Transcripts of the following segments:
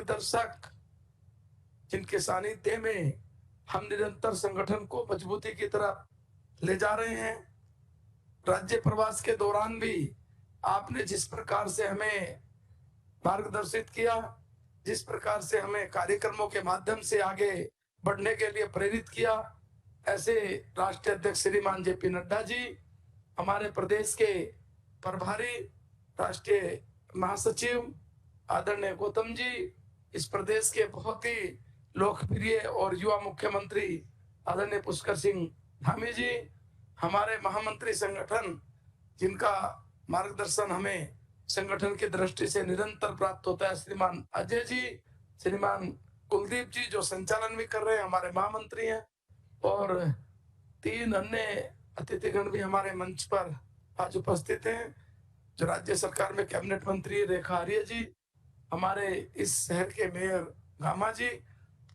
मार्गदर्शक जिनके सानिध्य में हम निरंतर संगठन को मजबूती की तरफ ले जा रहे हैं। राज्य प्रवास के दौरान भी आपने जिस प्रकार से हमें मार्गदर्शित किया, जिस प्रकार से हमें कार्यक्रमों के माध्यम से आगे बढ़ने के लिए प्रेरित किया, ऐसे राष्ट्रीय अध्यक्ष श्रीमान जेपी नड्डा जी, हमारे प्रदेश के प्रभारी राष्ट्रीय महासचिव आदरणीय गौतम जी, इस प्रदेश के बहुत ही लोकप्रिय और युवा मुख्यमंत्री आदरणीय पुष्कर सिंह धामी जी, हमारे महामंत्री संगठन जिनका मार्गदर्शन हमें संगठन की दृष्टि से निरंतर प्राप्त होता है, श्रीमान अजय जी, श्रीमान कुलदीप जी जो संचालन भी कर रहे हैं, हमारे महामंत्री हैं, और 3 अन्य अतिथिगण भी हमारे मंच पर आज उपस्थित हैं, जो राज्य सरकार में कैबिनेट मंत्री रेखा आर्य जी, हमारे इस शहर के मेयर गामा जी,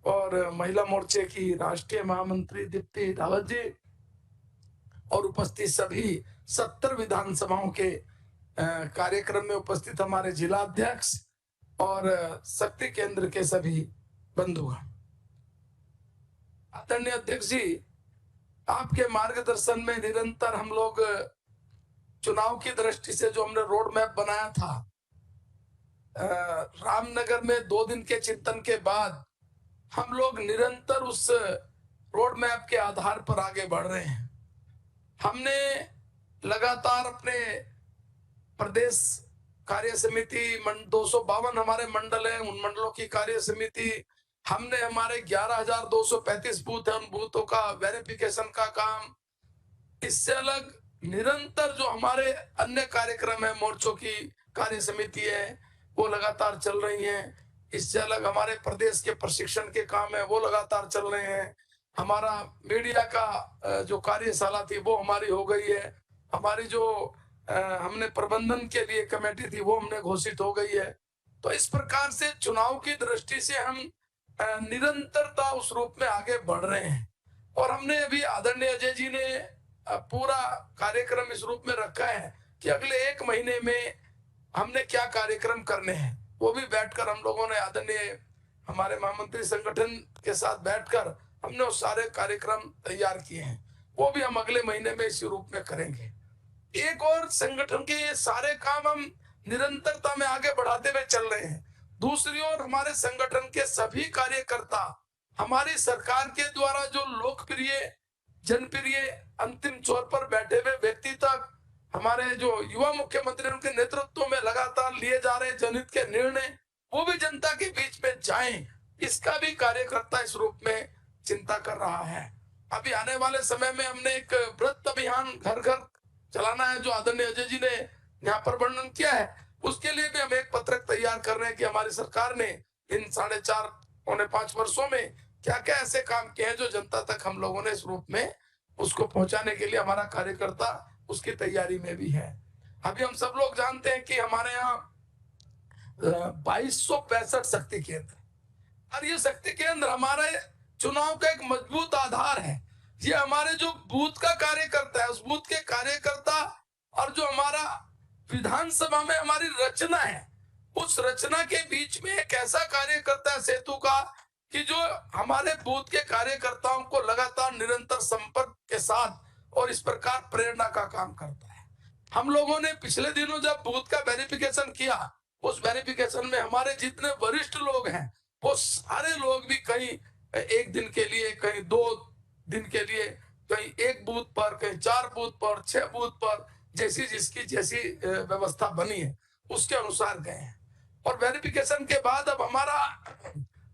और महिला मोर्चे की राष्ट्रीय महामंत्री दीप्ति रावत जी, और उपस्थित सभी 70 विधानसभाओं के कार्यक्रम में उपस्थित हमारे जिला अध्यक्ष और शक्ति केंद्र के सभी बंधुगण। आदरणीय अध्यक्ष जी, आपके मार्गदर्शन में निरंतर हम लोग चुनाव की दृष्टि से जो हमने रोड मैप बनाया था, रामनगर में 2 दिन के चिंतन के बाद हम लोग निरंतर उस रोड मैप के आधार पर आगे बढ़ रहे हैं। हमने लगातार अपने प्रदेश कार्य समिति 252 हमारे मंडल हैं, उन मंडलों की कार्य समिति, हमने हमारे 11,235 बूथ है, उन बूथों का वेरिफिकेशन का काम, इससे अलग निरंतर जो हमारे अन्य कार्यक्रम है, मोर्चों की कार्य समिति है, वो लगातार चल रही हैं। इससे अलग हमारे प्रदेश के प्रशिक्षण के काम है, वो लगातार चल रहे हैं। हमारा मीडिया का जो कार्यशाला थी वो हमारी हो गई है। हमारी जो हमने प्रबंधन के लिए कमेटी थी वो हमने घोषित हो गई है। तो इस प्रकार से चुनाव की दृष्टि से हम निरंतरता उस रूप में आगे बढ़ रहे हैं। और हमने अभी आदरणीय अजय जी ने पूरा कार्यक्रम इस रूप में रखा है कि अगले 1 महीने में हमने क्या कार्यक्रम करने हैं, वो भी बैठकर हम लोगों ने आदरणीय हमारे महामंत्री संगठन के साथ बैठकर हमने वो सारे कार्यक्रम तैयार किए हैं, वो भी हम अगले महीने में इसी रूप में करेंगे। एक और संगठन के ये सारे काम हम निरंतरता में आगे बढ़ाते हुए चल रहे हैं। दूसरी ओर हमारे संगठन के सभी कार्यकर्ता हमारी सरकार के द्वारा जो लोकप्रिय जनप्रिय अंतिम छोर पर बैठे हुए व्यक्ति तक हमारे जो युवा मुख्यमंत्री उनके नेतृत्व में लगातार लिए जा रहे जनहित के निर्णय वो भी जनता के बीच में जाएं, इसका भी कार्यकर्ता इस रूप में चिंता कर रहा है। अभी आने वाले समय में हमने एक व्रत अभियान घर घर चलाना है जो आदरणीय अजय जी ने यहाँ पर वर्णन किया है, उसके लिए भी हम एक पत्रक तैयार कर रहे हैं कि हमारी सरकार ने इन 4.5 पौने 5 वर्षों में क्या क्या ऐसे काम किए हैं जो जनता तक हम लोगों ने इस रूप में उसको पहुंचाने के लिए हमारा कार्यकर्ता उसकी तैयारी में भी है। अभी हम सब लोग जानते हैं कि हमारे यहाँ 2265 शक्ति केंद्र, और ये शक्ति केंद्र हमारे चुनाव का एक मजबूत आधार है। ये हमारे जो बूथ का कार्यकर्ता है, उस बूथ के कार्यकर्ता और जो हमारा विधानसभा में हमारी रचना है, उस रचना के बीच में एक ऐसा कार्यकर्ता है सेतु का कि जो हमारे बूथ के कार्यकर्ताओं को लगातार निरंतर संपर्क के साथ और इस प्रकार प्रेरणा का काम करता है। हम लोगों ने पिछले दिनों जब बूथ का वेरिफिकेशन किया, उस वेरिफिकेशन में हमारे जितने वरिष्ठ लोग हैं वो सारे लोग भी कहीं 1 दिन के लिए, कहीं 2 दिन के लिए, कहीं 1 बूथ पर, कहीं 4 बूथ पर, 6 बूथ पर, जैसी जिसकी जैसी व्यवस्था बनी है उसके अनुसार गए हैं। और वेरिफिकेशन के बाद अब हमारा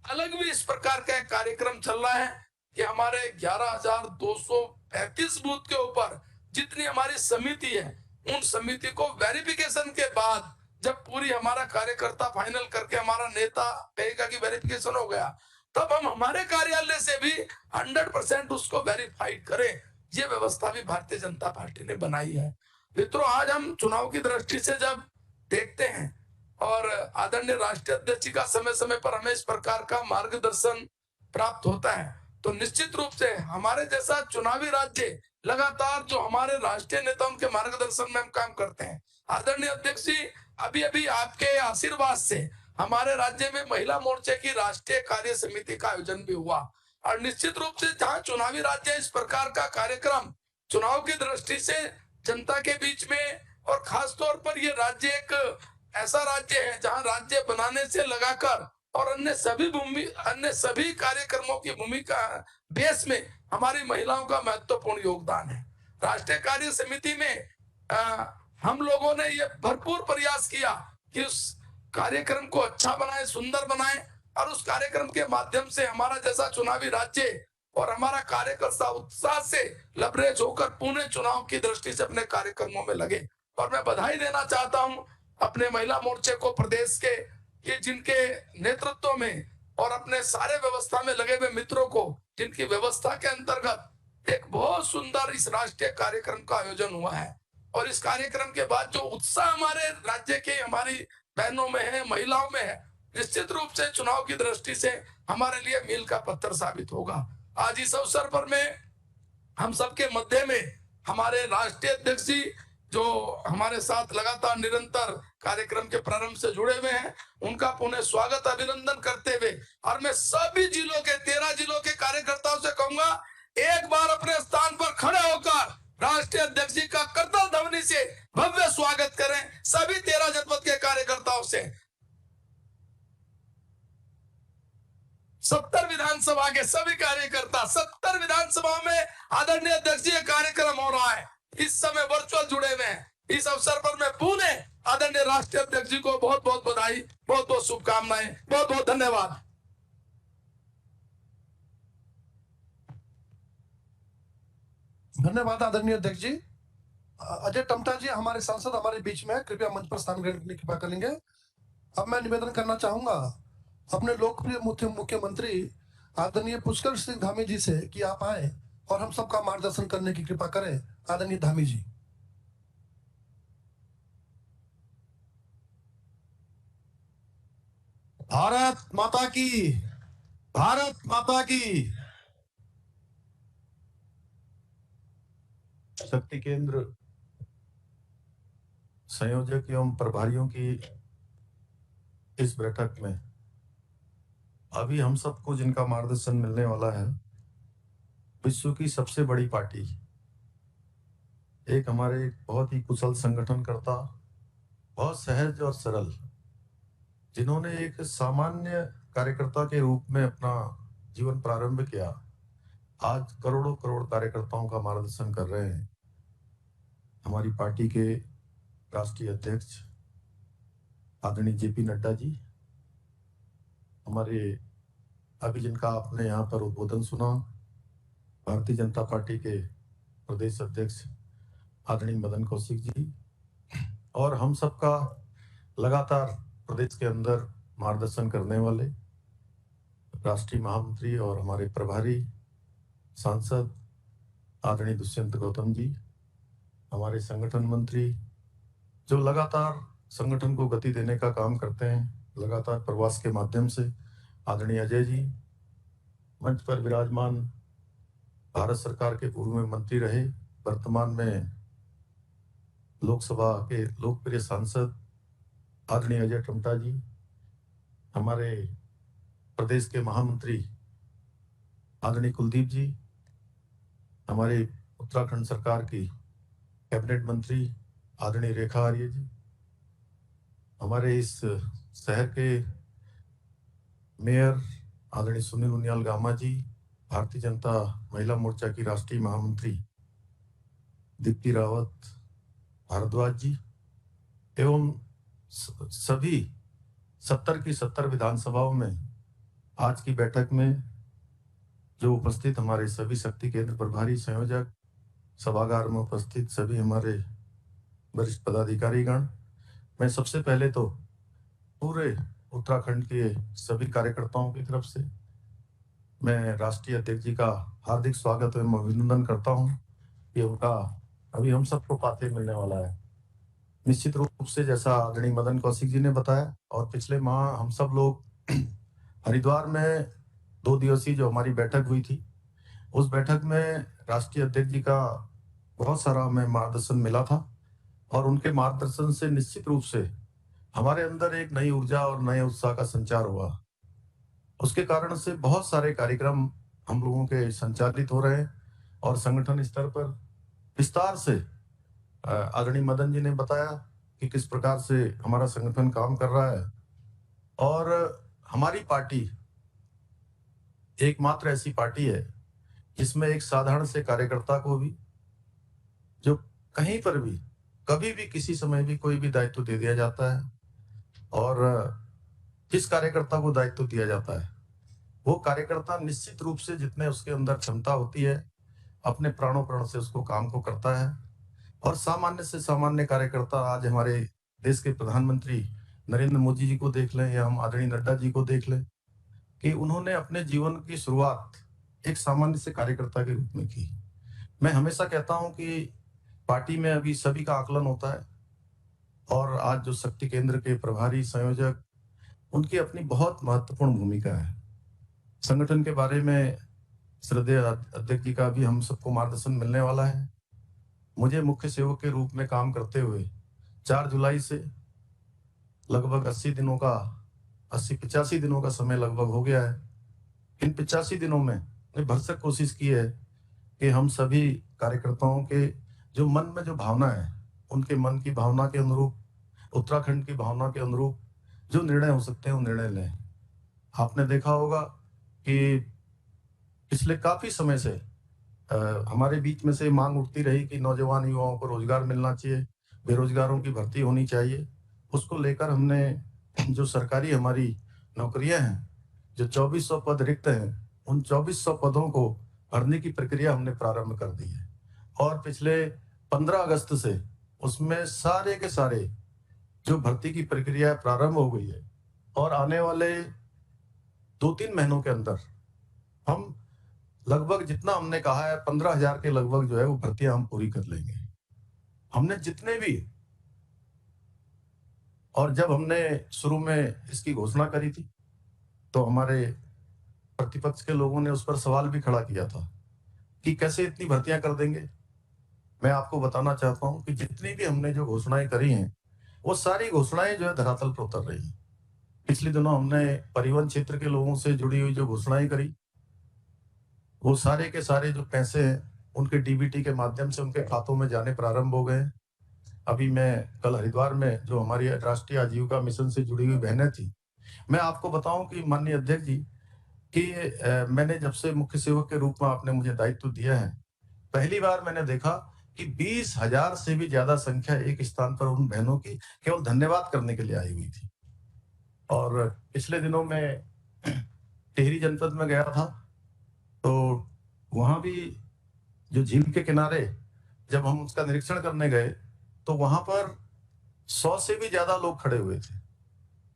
अलग भी इस प्रकार का एक कार्यक्रम चल रहा है कि हमारे 11,235 बूथ के ऊपर जितनी हमारी समिति है, उन समिति को वेरिफिकेशन के बाद जब पूरी हमारा कार्यकर्ता फाइनल करके हमारा नेता कहेगा कि वेरिफिकेशन हो गया, तब हम हमारे कार्यालय से भी 100% उसको वेरीफाइड करें। ये व्यवस्था भी भारतीय जनता पार्टी ने बनाई है। मित्रों, आज हम चुनाव की दृष्टि से जब देखते हैं और आदरणीय राष्ट्रीय अध्यक्ष जी का समय समय पर हमें इस प्रकार का मार्गदर्शन प्राप्त होता है, तो निश्चित रूप से हमारे जैसा चुनावी राज्य लगातार जो हमारे राष्ट्रीय नेता उनके मार्गदर्शन में हम काम करते हैं। आदरणीय अध्यक्ष जी, अभी अभी आपके आशीर्वाद से हमारे राज्य में महिला मोर्चे की राष्ट्रीय कार्य समिति का आयोजन भी हुआ। और निश्चित रूप से जहां चुनावी राज्य इस प्रकार का कार्यक्रम चुनाव की दृष्टि से जनता के बीच में, और खास तौर पर ये राज्य एक ऐसा राज्य है जहां राज्य बनाने से लगाकर और अन्य सभी कार्यक्रमों की भूमिका बेस में हमारी महिलाओं का महत्वपूर्ण योगदान है। राष्ट्रीय कार्य समिति में हम लोगों ने ये भरपूर प्रयास किया कि उस कार्यक्रम को अच्छा बनाए, सुंदर बनाए, और उस कार्यक्रम के माध्यम से हमारा जैसा चुनावी राज्य और हमारा कार्यकर्ता उत्साह से लबरेज होकर पुणे चुनाव की दृष्टि से अपने कार्यक्रमों में लगे। और मैं बधाई देना चाहता हूं अपने महिला मोर्चे को, प्रदेश के कि जिनके नेतृत्व में और अपने सारे व्यवस्था में लगे हुए मित्रों को, जिनकी व्यवस्था के अंतर्गत एक बहुत सुंदर इस राष्ट्रीय कार्यक्रम का आयोजन हुआ है। और इस कार्यक्रम के बाद जो उत्साह हमारे राज्य के हमारी बहनों में है, महिलाओं में है, निश्चित रूप से चुनाव की दृष्टि से हमारे लिए मील का पत्थर साबित होगा। आज इस अवसर पर मैं हम सबके मध्य में हमारे राष्ट्रीय अध्यक्ष जी जो हमारे साथ लगातार निरंतर कार्यक्रम के प्रारंभ से जुड़े हुए हैं, उनका पुनः स्वागत अभिनंदन करते हुए, और मैं सभी जिलों के 13 जिलों के कार्यकर्ताओं से कहूंगा, एक बार अपने स्थान पर खड़े होकर राष्ट्रीय अध्यक्ष जी का करतल ध्वनि से भव्य स्वागत करें सभी 13 जनपद के कार्यकर्ताओं से। 70 विधानसभा के सभी कार्यकर्ता, 70 विधानसभा में आदरणीय अध्यक्ष जी कार्यक्रम हो रहा है, इस समय वर्चुअल जुड़े हुए हैं। इस अवसर पर मैं पुणे आदरणीय राष्ट्रीय अध्यक्ष जी को बहुत बहुत बधाई, बहुत बहुत शुभकामनाएं, बहुत बहुत धन्यवाद। धन्यवाद आदरणीय अध्यक्ष जी। अजय टमटा जी हमारे सांसद हमारे बीच में है, कृपया मंच पर स्थान ग्रहण करने की कृपा करेंगे। अब मैं निवेदन करना चाहूंगा अपने लोकप्रिय मुख्यमंत्री आदरणीय पुष्कर सिंह धामी जी से कि आप आए और हम सबका मार्गदर्शन करने की कृपा करें। आदरणीय धामी जी। भारत माता की, भारत माता की। शक्ति केंद्र संयोजक एवं प्रभारियों की इस बैठक में अभी हम सबको जिनका मार्गदर्शन मिलने वाला है, विश्व की सबसे बड़ी पार्टी, एक हमारे बहुत ही कुशल संगठनकर्ता, बहुत सहज और सरल, जिन्होंने एक सामान्य कार्यकर्ता के रूप में अपना जीवन प्रारंभ किया, आज करोड़ों करोड़ कार्यकर्ताओं का मार्गदर्शन कर रहे हैं। हमारी पार्टी के राष्ट्रीय अध्यक्ष आदरणीय जेपी नड्डा जी, हमारे अभी जिनका आपने यहाँ पर उद्बोधन सुना, भारतीय जनता पार्टी के प्रदेश अध्यक्ष आदरणीय मदन कौशिक जी, और हम सबका लगातार प्रदेश के अंदर मार्गदर्शन करने वाले राष्ट्रीय महामंत्री और हमारे प्रभारी सांसद आदरणीय दुष्यंत गौतम जी, हमारे संगठन मंत्री जो लगातार संगठन को गति देने का काम करते हैं, लगातार प्रवास के माध्यम से, आदरणीय अजय जी, मंच पर विराजमान भारत सरकार के पूर्व में मंत्री रहे, वर्तमान में लोकसभा के लोकप्रिय सांसद आदरणीय अजय टमटा जी, हमारे प्रदेश के महामंत्री आदरणीय कुलदीप जी, हमारे उत्तराखंड सरकार की कैबिनेट मंत्री आदरणीय रेखा आर्य जी, हमारे इस शहर के मेयर आदरणीय सुनील उनियाल गामा जी, भारतीय जनता महिला मोर्चा की राष्ट्रीय महामंत्री दीप्ति रावत भारद्वाज जी, एवं सभी 70 की 70 विधानसभाओं में आज की बैठक में जो उपस्थित हमारे सभी शक्ति केंद्र प्रभारी संयोजक, सभागार में उपस्थित सभी हमारे वरिष्ठ पदाधिकारीगण, मैं सबसे पहले तो पूरे उत्तराखंड के सभी कार्यकर्ताओं की तरफ से मैं राष्ट्रीय अध्यक्ष जी का हार्दिक स्वागत एवं अभिनंदन करता हूं कि उनका अभी हम सबको पाते मिलने वाला है। निश्चित रूप से जैसा आदरणीय मदन कौशिक जी ने बताया, और पिछले माह हम सब लोग हरिद्वार में 2 दिवसीय जो हमारी बैठक हुई थी, उस बैठक में राष्ट्रीय अध्यक्ष जी का बहुत सारा हमें मार्गदर्शन मिला था, और उनके मार्गदर्शन से निश्चित रूप से हमारे अंदर एक नई ऊर्जा और नए उत्साह का संचार हुआ। उसके कारण से बहुत सारे कार्यक्रम हम लोगों के संचालित हो रहे हैं और संगठन स्तर पर विस्तार से आदरणीय मदन जी ने बताया कि किस प्रकार से हमारा संगठन काम कर रहा है। और हमारी पार्टी एकमात्र ऐसी पार्टी है जिसमें एक साधारण से कार्यकर्ता को भी, जो कहीं पर भी कभी भी किसी समय भी कोई भी दायित्व दे दिया जाता है, और जिस कार्यकर्ता को दायित्व दिया जाता है वो कार्यकर्ता निश्चित रूप से जितने उसके अंदर क्षमता होती है अपने प्राणों प्राण से उसको काम को करता है। और सामान्य से सामान्य कार्यकर्ता, आज हमारे देश के प्रधानमंत्री नरेंद्र मोदी जी को देख लें या हम आदरणीय नड्डा जी को देख लें कि उन्होंने अपने जीवन की शुरुआत एक सामान्य से कार्यकर्ता के रूप में की। मैं हमेशा कहता हूं कि पार्टी में अभी सभी का आकलन होता है, और आज जो शक्ति केंद्र के प्रभारी संयोजक, उनकी अपनी बहुत महत्वपूर्ण भूमिका है। संगठन के बारे में श्रद्धेय अध्यक्ष जी का भी हम सबको मार्गदर्शन मिलने वाला है। मुझे मुख्य सेवक के रूप में काम करते हुए 4 जुलाई से लगभग 85 दिनों का समय लगभग हो गया है। इन 85 दिनों में मैंने भरसक कोशिश की है कि हम सभी कार्यकर्ताओं के जो मन में जो भावना है, उनके मन की भावना के अनुरूप, उत्तराखंड की भावना के अनुरूप जो निर्णय हो सकते हैं वो निर्णय लें। आपने देखा होगा कि पिछले काफी समय से हमारे बीच में से मांग उठती रही कि नौजवान युवाओं को रोजगार मिलना चाहिए, बेरोजगारों की भर्ती होनी चाहिए। उसको लेकर हमने जो सरकारी हमारी नौकरियां हैं, जो 2400 पद रिक्त हैं, उन 2400 पदों को भरने की प्रक्रिया हमने प्रारंभ कर दी है। और पिछले 15 अगस्त से उसमें सारे के सारे जो भर्ती की प्रक्रिया प्रारंभ हो गई है, और आने वाले 2-3 महीनों के अंदर हम लगभग जितना हमने कहा है 15,000 के लगभग जो है वो भर्तियां हम पूरी कर लेंगे। हमने जितने भी, और जब हमने शुरू में इसकी घोषणा करी थी तो हमारे प्रतिपक्ष के लोगों ने उस पर सवाल भी खड़ा किया था कि कैसे इतनी भर्तियां कर देंगे। मैं आपको बताना चाहता हूं कि जितनी भी हमने जो घोषणाएं करी हैं वो सारी घोषणाएं जो है धरातल पर उतर रही हैं। पिछले दिनों हमने परिवहन क्षेत्र के लोगों से जुड़ी हुई जो घोषणाएं करी, वो सारे के सारे जो पैसे हैं उनके डीबीटी के माध्यम से उनके खातों में जाने प्रारंभ हो गए। अभी मैं कल हरिद्वार में जो हमारी राष्ट्रीय आजीविका मिशन से जुड़ी हुई बहनें थी, मैं आपको बताऊं कि माननीय अध्यक्ष जी कि मैंने जब से मुख्य सेवक के रूप में आपने मुझे दायित्व दिया है, पहली बार मैंने देखा कि 20,000 से भी ज्यादा संख्या एक स्थान पर उन बहनों की केवल धन्यवाद करने के लिए आई हुई थी। और पिछले दिनों में टिहरी जनपद में गया था, तो वहां भी जो झील के किनारे जब हम उसका निरीक्षण करने गए तो वहां पर 100 से भी ज्यादा लोग खड़े हुए थे,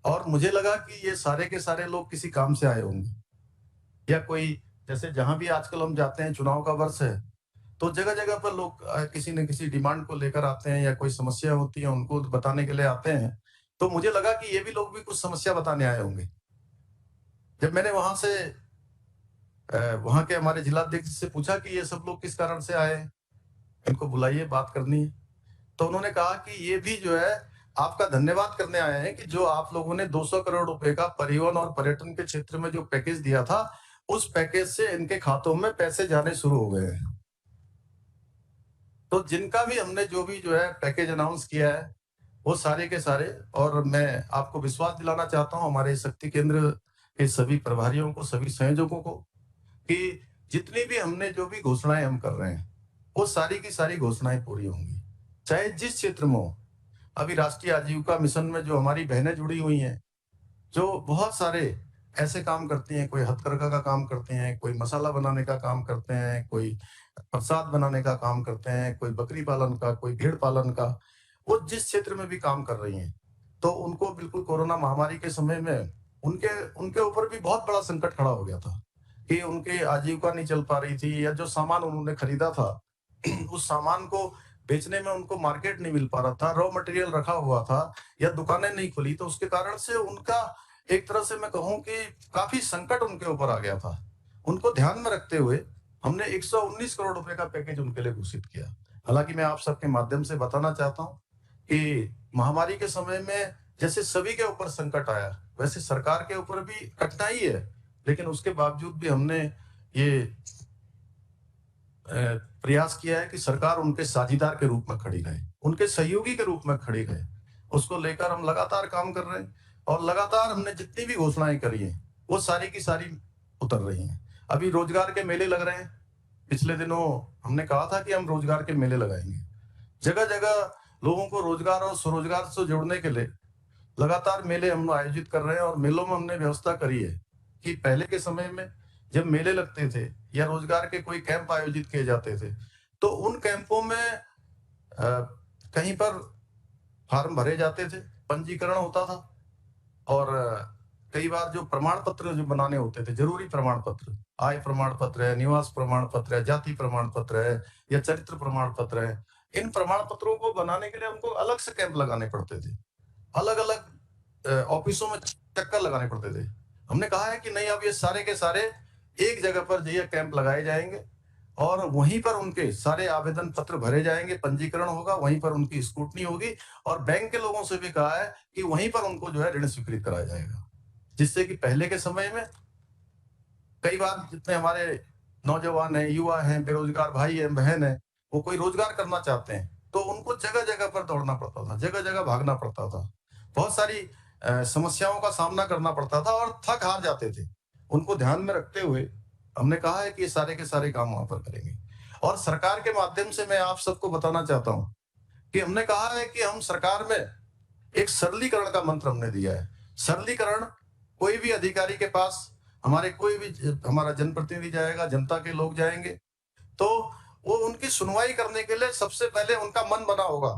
और मुझे लगा कि ये सारे के सारे लोग किसी काम से आए होंगे, या कोई, जैसे जहां भी आजकल हम जाते हैं, चुनाव का वर्ष है तो जगह जगह पर लोग किसी न किसी डिमांड को लेकर आते हैं या कोई समस्या होती है उनको बताने के लिए आते हैं। तो मुझे लगा कि ये भी लोग भी कुछ समस्या बताने आए होंगे। जब मैंने वहां से वहां के हमारे जिलाध्यक्ष से पूछा कि ये सब लोग किस कारण से आए, इनको बुलाइए, बात करनी है, तो उन्होंने कहा कि ये भी जो है आपका धन्यवाद करने आए हैं कि जो आप लोगों ने 200 करोड़ रुपए का परिवहन और पर्यटन के क्षेत्र में जो पैकेज दिया था, उस पैकेज से इनके खातों में पैसे जाने शुरू हो गए हैं। तो जिनका भी हमने जो भी जो है पैकेज अनाउंस किया है वो सारे के सारे, और मैं आपको विश्वास दिलाना चाहता हूं हमारे शक्ति केंद्र के सभी प्रभारियों को, सभी संयोजकों को, कि जितनी भी हमने जो भी घोषणाएं हम कर रहे हैं वो सारी की सारी घोषणाएं पूरी होंगी, चाहे जिस क्षेत्र में हो। अभी राष्ट्रीय आजीविका मिशन में जो हमारी बहनें जुड़ी हुई हैं, जो बहुत सारे ऐसे काम करती हैं, कोई हथकरघा का काम करते हैं, कोई मसाला बनाने का काम करते हैं, कोई प्रसाद बनाने का काम करते हैं, कोई बकरी पालन का, कोई भेड़ पालन का, वो जिस क्षेत्र में भी काम कर रही हैं, तो उनको बिल्कुल कोरोना महामारी के समय में उनके ऊपर भी बहुत बड़ा संकट खड़ा हो गया था कि उनकी आजीविका नहीं चल पा रही थी, या जो सामान उन्होंने खरीदा था उस सामान को बेचने में उनको मार्केट नहीं मिल पा रहा था, रॉ मटेरियल रखा हुआ था या दुकानें नहीं खुली, तो उसके कारण से उनका एक तरह से मैं कहूं कि काफी संकट उनके ऊपर आ गया था। उनको ध्यान में रखते हुए हमने 119 करोड़ रुपए का पैकेज उनके लिए घोषित किया। हालांकि मैं आप सबके माध्यम से बताना चाहता हूं कि महामारी के समय में जैसे सभी के ऊपर संकट आया वैसे सरकार के ऊपर भी कठिनाई है, लेकिन उसके बावजूद भी हमने ये प्रयास किया है कि सरकार उनके साझीदार के रूप में खड़ी रहे, उनके सहयोगी के रूप में खड़ी रहे। उसको लेकर हम लगातार काम कर रहे हैं और लगातार हमने जितनी भी घोषणाएं करी हैं वो सारी की सारी उतर रही हैं। अभी रोजगार के मेले लग रहे हैं। पिछले दिनों हमने कहा था कि हम रोजगार के मेले लगाएंगे। जगह जगह लोगों को रोजगार और स्वरोजगार से जोड़ने के लिए लगातार मेले हम आयोजित कर रहे हैं। और मेलों में हमने व्यवस्था करी है कि पहले के समय में जब मेले लगते थे या रोजगार के कोई कैंप आयोजित किए जाते थे तो उन कैंपों में कहीं पर फार्म भरे जाते थे, पंजीकरण होता था और कई बार जो प्रमाण पत्र जो बनाने होते थे, जरूरी प्रमाण पत्र, आय प्रमाण पत्र है, निवास प्रमाण पत्र है, जाति प्रमाण पत्र है या चरित्र प्रमाण पत्र है, इन प्रमाण पत्रों को बनाने के लिए उनको अलग से कैंप लगाने पड़ते थे, अलग अलग ऑफिसों में चक्कर लगाने पड़ते थे। हमने कहा है कि नहीं, अब ये सारे के सारे एक जगह पर ये कैंप लगाए जाएंगे और वहीं पर उनके सारे आवेदन पत्र भरे जाएंगे, पंजीकरण होगा, वहीं पर उनकी स्क्रूटनी होगी और बैंक के लोगों से भी कहा है कि वहीं पर उनको जो है ऋण स्वीकृत कराया जाएगा। जिससे कि पहले के समय में कई बार जितने हमारे नौजवान हैं, युवा हैं, बेरोजगार भाई हैं, बहन हैं, वो कोई रोजगार करना चाहते हैं तो उनको जगह जगह पर दौड़ना पड़ता था, जगह जगह भागना पड़ता था, बहुत सारी समस्याओं का सामना करना पड़ता था और थक हार जाते थे। उनको ध्यान में रखते हुए हमने कहा है कि ये सारे के सारे काम वहां पर करेंगे। और सरकार के माध्यम से मैं आप सबको बताना चाहता हूं कि हमने कहा है कि हम सरकार में एक सरलीकरण का मंत्र हमने दिया है। सरलीकरण, कोई भी अधिकारी के पास हमारे कोई भी हमारा जनप्रतिनिधि जाएगा, जनता के लोग जाएंगे तो वो उनकी सुनवाई करने के लिए सबसे पहले उनका मन बना होगा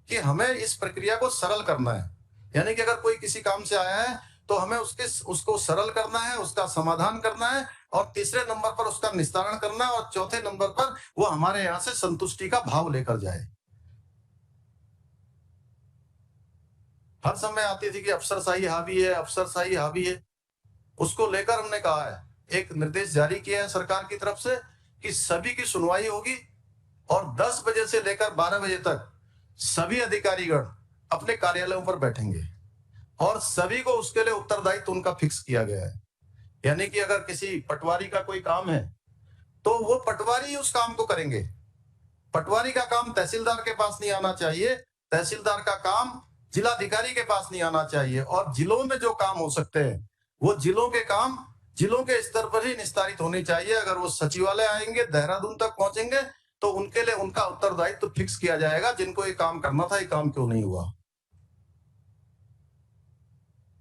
कि हमें इस प्रक्रिया को सरल करना है। यानी कि अगर कोई किसी काम से आया है तो हमें उसको सरल करना है, उसका समाधान करना है और तीसरे नंबर पर उसका निस्तारण करना है और चौथे नंबर पर वो हमारे यहाँ से संतुष्टि का भाव लेकर जाए। हर समय आती थी कि अफसरशाही हावी है, अफसरशाही हावी है, उसको लेकर हमने कहा है, एक निर्देश जारी किया है सरकार की तरफ से कि सभी की सुनवाई होगी और 10 बजे से लेकर 12 बजे तक सभी अधिकारीगण अपने कार्यालयों पर बैठेंगे और सभी को उसके लिए उत्तरदायित्व उनका फिक्स किया गया है। यानी कि अगर किसी पटवारी का कोई काम है तो वो पटवारी उस काम को करेंगे। पटवारी का काम तहसीलदार के पास नहीं आना चाहिए, तहसीलदार का काम जिलाधिकारी के पास नहीं आना चाहिए और जिलों में जो काम हो सकते हैं वो जिलों के काम जिलों के स्तर पर ही निस्तारित होनी चाहिए। अगर वो सचिवालय आएंगे, देहरादून तक पहुंचेंगे तो उनके लिए उनका उत्तरदायित्व तो फिक्स किया जाएगा, जिनको ये काम करना था ये काम क्यों नहीं हुआ।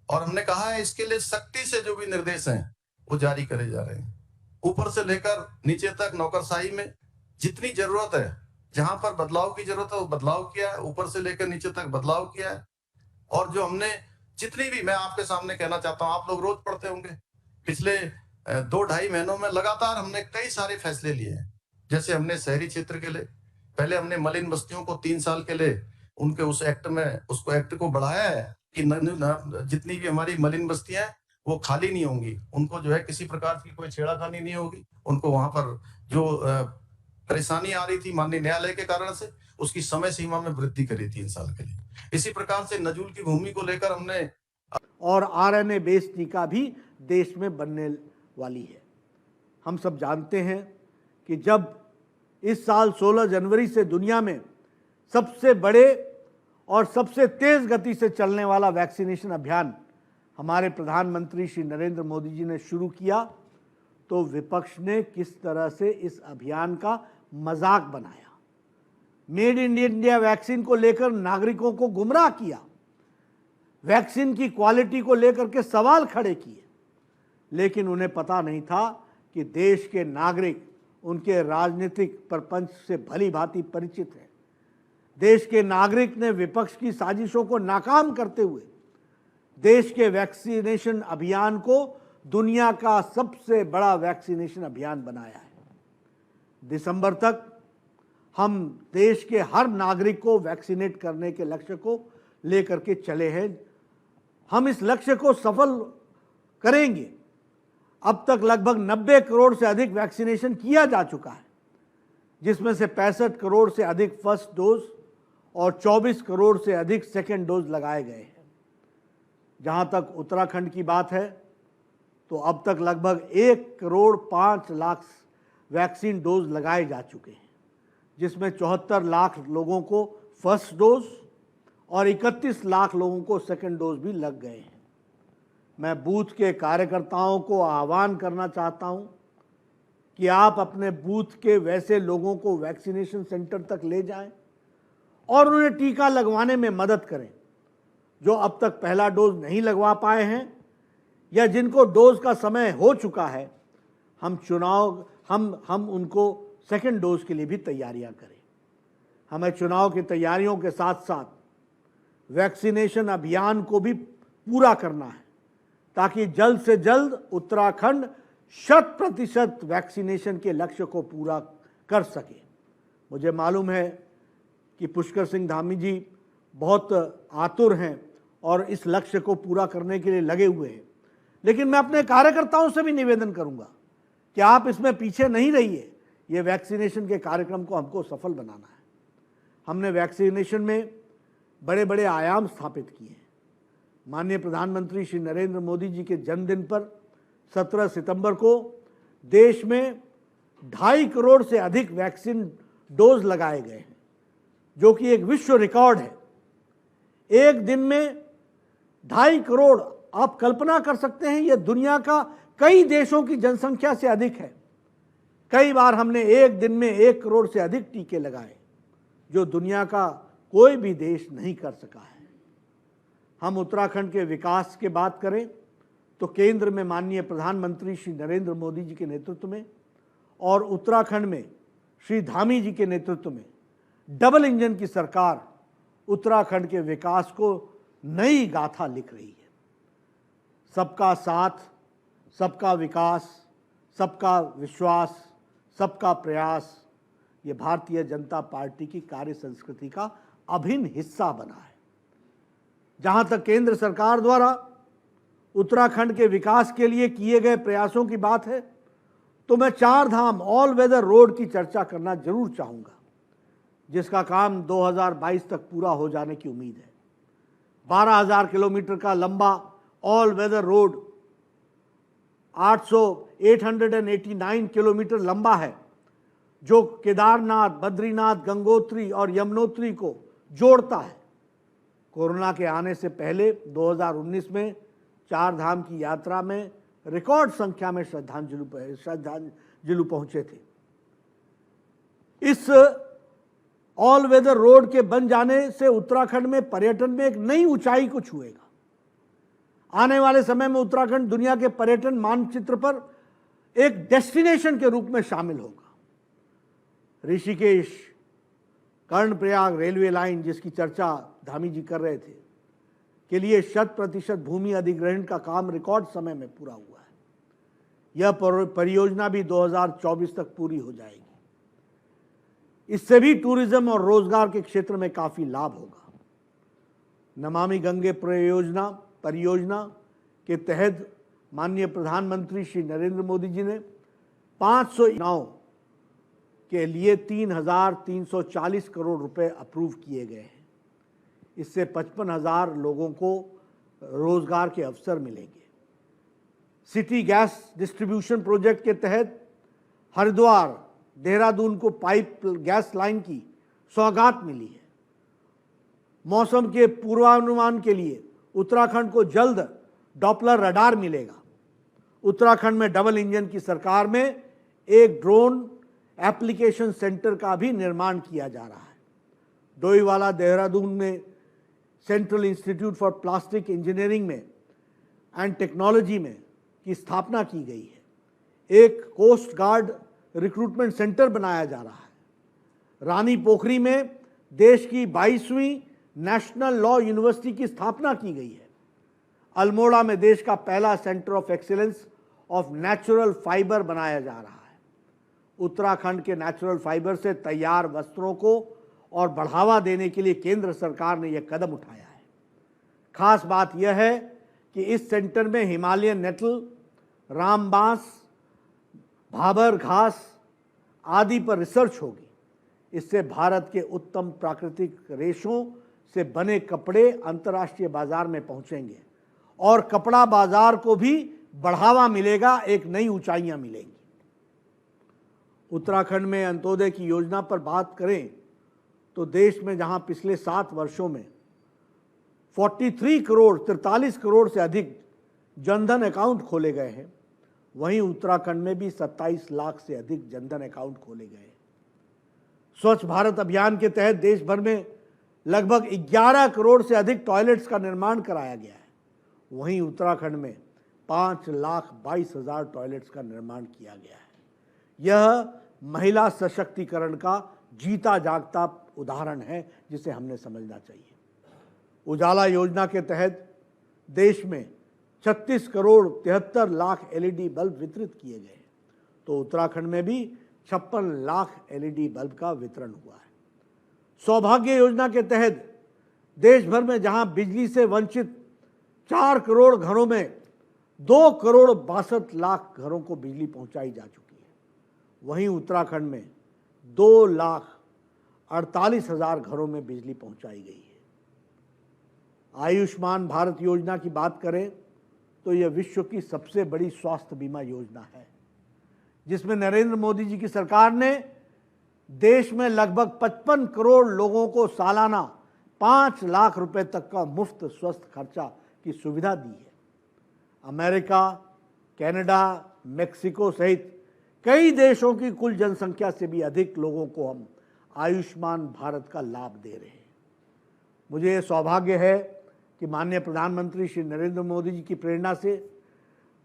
और हमने कहा है इसके लिए सख्ती से जो भी निर्देश हैं वो जारी करे जा रहे हैं, ऊपर से लेकर नीचे तक नौकरशाही में जितनी जरूरत है, जहां पर बदलाव की जरूरत है वो बदलाव किया है, ऊपर से लेकर नीचे तक बदलाव किया है। और जो हमने जितनी भी, मैं आपके सामने कहना चाहता हूं, आप लोग रोज पढ़ते होंगे, पिछले 2-2.5 महीनों में लगातार हमने कई सारे फैसले लिए हैं। जैसे हमने शहरी क्षेत्र के लिए पहले हमने मलिन बस्तियों को 3 साल के लिए उनके उस एक्ट को बढ़ाया है कि जितनी भी हमारी मलिन बस्तियां हैं वो खाली नहीं होंगी, उनको जो है किसी प्रकार की कोई छेड़ाखानी नहीं होगी, उनको वहां पर जो परेशानी आ रही थी माननीय न्यायालय के कारण से उसकी समय सीमा में वृद्धि करी 3 साल के लिए। इसी प्रकार से नजूल की भूमि को लेकर हमने और आरएनए बेस्ड टीका भी देश में बनने वाली है। हम सब जानते हैं कि जब इस साल 16 जनवरी से दुनिया में सबसे बड़े और सबसे तेज गति से चलने वाला वैक्सीनेशन अभियान हमारे प्रधानमंत्री श्री नरेंद्र मोदी जी ने शुरू किया तो विपक्ष ने किस तरह से इस अभियान का मजाक बनाया, मेड इन इंडिया वैक्सीन को लेकर नागरिकों को गुमराह किया, वैक्सीन की क्वालिटी को लेकर के सवाल खड़े किए। लेकिन उन्हें पता नहीं था कि देश के नागरिक उनके राजनीतिक प्रपंच से भली भांति परिचित हैं। देश के नागरिक ने विपक्ष की साजिशों को नाकाम करते हुए देश के वैक्सीनेशन अभियान को दुनिया का सबसे बड़ा वैक्सीनेशन अभियान बनाया है। दिसंबर तक हम देश के हर नागरिक को वैक्सीनेट करने के लक्ष्य को लेकर के चले हैं। हम इस लक्ष्य को सफल करेंगे। अब तक लगभग 90 करोड़ से अधिक वैक्सीनेशन किया जा चुका है, जिसमें से 65 करोड़ से अधिक फर्स्ट डोज और 24 करोड़ से अधिक सेकेंड डोज लगाए गए हैं। जहाँ तक उत्तराखंड की बात है तो अब तक लगभग 1,05,00,000 वैक्सीन डोज लगाए जा चुके हैं, जिसमें 74 लाख लोगों को फर्स्ट डोज और 31 लाख लोगों को सेकंड डोज भी लग गए हैं। मैं बूथ के कार्यकर्ताओं को आह्वान करना चाहता हूं कि आप अपने बूथ के वैसे लोगों को वैक्सीनेशन सेंटर तक ले जाएं और उन्हें टीका लगवाने में मदद करें जो अब तक पहला डोज नहीं लगवा पाए हैं या जिनको डोज का समय हो चुका है। हम उनको सेकंड डोज के लिए भी तैयारियां करें। हमें चुनाव की तैयारियों के साथ साथ वैक्सीनेशन अभियान को भी पूरा करना है ताकि जल्द से जल्द उत्तराखंड 100% वैक्सीनेशन के लक्ष्य को पूरा कर सके। मुझे मालूम है कि पुष्कर सिंह धामी जी बहुत आतुर हैं और इस लक्ष्य को पूरा करने के लिए लगे हुए हैं, लेकिन मैं अपने कार्यकर्ताओं से भी निवेदन करूंगा कि आप इसमें पीछे नहीं रहिए। ये वैक्सीनेशन के कार्यक्रम को हमको सफल बनाना है। हमने वैक्सीनेशन में बड़े बड़े आयाम स्थापित किए हैं। माननीय प्रधानमंत्री श्री नरेंद्र मोदी जी के जन्मदिन पर 17 सितंबर को देश में 2.5 करोड़ से अधिक वैक्सीन डोज लगाए गए हैं, जो कि एक विश्व रिकॉर्ड है। एक दिन में 2.5 करोड़, आप कल्पना कर सकते हैं, यह दुनिया का कई देशों की जनसंख्या से अधिक है। कई बार हमने एक दिन में 1 करोड़ से अधिक टीके लगाए, जो दुनिया का कोई भी देश नहीं कर सका है। हम उत्तराखंड के विकास की बात करें तो केंद्र में माननीय प्रधानमंत्री श्री नरेंद्र मोदी जी के नेतृत्व में और उत्तराखंड में श्री धामी जी के नेतृत्व में डबल इंजन की सरकार उत्तराखंड के विकास को नई गाथा लिख रही है। सबका साथ, सबका विकास, सबका विश्वास, सबका प्रयास, ये भारतीय जनता पार्टी की कार्य संस्कृति का अभिन्न हिस्सा बना है। जहां तक केंद्र सरकार द्वारा उत्तराखंड के विकास के लिए किए गए प्रयासों की बात है तो मैं 4 धाम ऑल वेदर रोड की चर्चा करना जरूर चाहूंगा, जिसका काम 2022 तक पूरा हो जाने की उम्मीद है। 12,000 किलोमीटर का लंबा ऑल वेदर रोड 889 किलोमीटर लंबा है, जो केदारनाथ, बद्रीनाथ, गंगोत्री और यमुनोत्री को जोड़ता है। कोरोना के आने से पहले 2019 में 4 धाम की यात्रा में रिकॉर्ड संख्या में श्रद्धांजलि पहुंचे थे। इस ऑल वेदर रोड के बन जाने से उत्तराखंड में पर्यटन में एक नई ऊंचाई को छुएगा। आने वाले समय में उत्तराखंड दुनिया के पर्यटन मानचित्र पर एक डेस्टिनेशन के रूप में शामिल होगा। ऋषिकेश कर्णप्रयाग रेलवे लाइन, जिसकी चर्चा धामी जी कर रहे थे, के लिए 100% भूमि अधिग्रहण का काम रिकॉर्ड समय में पूरा हुआ है। यह परियोजना भी 2024 तक पूरी हो जाएगी। इससे भी टूरिज्म और रोजगार के क्षेत्र में काफी लाभ होगा। नमामि गंगे परियोजना के तहत माननीय प्रधानमंत्री श्री नरेंद्र मोदी जी ने 500 नाव के लिए 3,340 करोड़ रुपए अप्रूव किए गए हैं। इससे 55,000 लोगों को रोजगार के अवसर मिलेंगे। सिटी गैस डिस्ट्रीब्यूशन प्रोजेक्ट के तहत हरिद्वार देहरादून को पाइप गैस लाइन की सौगात मिली है। मौसम के पूर्वानुमान के लिए उत्तराखंड को जल्द डॉपलर रडार मिलेगा। उत्तराखंड में डबल इंजन की सरकार में एक ड्रोन एप्लीकेशन सेंटर का भी निर्माण किया जा रहा है। डोईवाला देहरादून में central institute for plastic engineering में एंड टेक्नोलॉजी में की स्थापना की गई है। एक कोस्ट गार्ड रिक्रूटमेंट सेंटर बनाया जा रहा है। रानी पोखरी में देश की 22वीं नेशनल लॉ यूनिवर्सिटी की स्थापना की गई है। अल्मोड़ा में देश का पहला centre of excellence of natural fibre बनाया जा रहा है। उत्तराखंड के नेचुरल फाइबर से तैयार वस्त्रों को और बढ़ावा देने के लिए केंद्र सरकार ने यह कदम उठाया है। खास बात यह है कि इस सेंटर में हिमालयन नेटल, रामबांस, भाबर घास आदि पर रिसर्च होगी। इससे भारत के उत्तम प्राकृतिक रेशों से बने कपड़े अंतर्राष्ट्रीय बाजार में पहुंचेंगे और कपड़ा बाजार को भी बढ़ावा मिलेगा, एक नई ऊंचाइयां मिलेंगी। उत्तराखंड में अंत्योदय की योजना पर बात करें तो देश में जहां पिछले 7 वर्षों में 43 करोड़ से अधिक जनधन अकाउंट खोले गए हैं, वहीं उत्तराखंड में भी 27 लाख से अधिक जनधन अकाउंट खोले गए हैं। स्वच्छ भारत अभियान के तहत देश भर में लगभग 11 करोड़ से अधिक टॉयलेट्स का निर्माण कराया गया है, वहीं उत्तराखंड में 5,22,000 टॉयलेट्स का निर्माण किया गया है। यह महिला सशक्तिकरण का जीता जागता उदाहरण है जिसे हमने समझना चाहिए। उजाला योजना के तहत देश में 36 करोड़ 73 लाख एलईडी बल्ब वितरित किए गए, तो उत्तराखंड में भी 56 लाख एलईडी बल्ब का वितरण हुआ है। सौभाग्य योजना के तहत देश भर में जहां बिजली से वंचित 4 करोड़ घरों में 2 करोड़ 62 लाख घरों को बिजली पहुंचाई जा चुकी है, वहीं उत्तराखंड में 2,48,000 घरों में बिजली पहुंचाई गई है। आयुष्मान भारत योजना की बात करें तो यह विश्व की सबसे बड़ी स्वास्थ्य बीमा योजना है, जिसमें नरेंद्र मोदी जी की सरकार ने देश में लगभग 55 करोड़ लोगों को सालाना 5 लाख रुपए तक का मुफ्त स्वास्थ्य खर्चा की सुविधा दी है। अमेरिका, कनाडा, मेक्सिको सहित कई देशों की कुल जनसंख्या से भी अधिक लोगों को हम आयुष्मान भारत का लाभ दे रहे हैं। मुझे यह सौभाग्य है कि माननीय प्रधानमंत्री श्री नरेंद्र मोदी जी की प्रेरणा से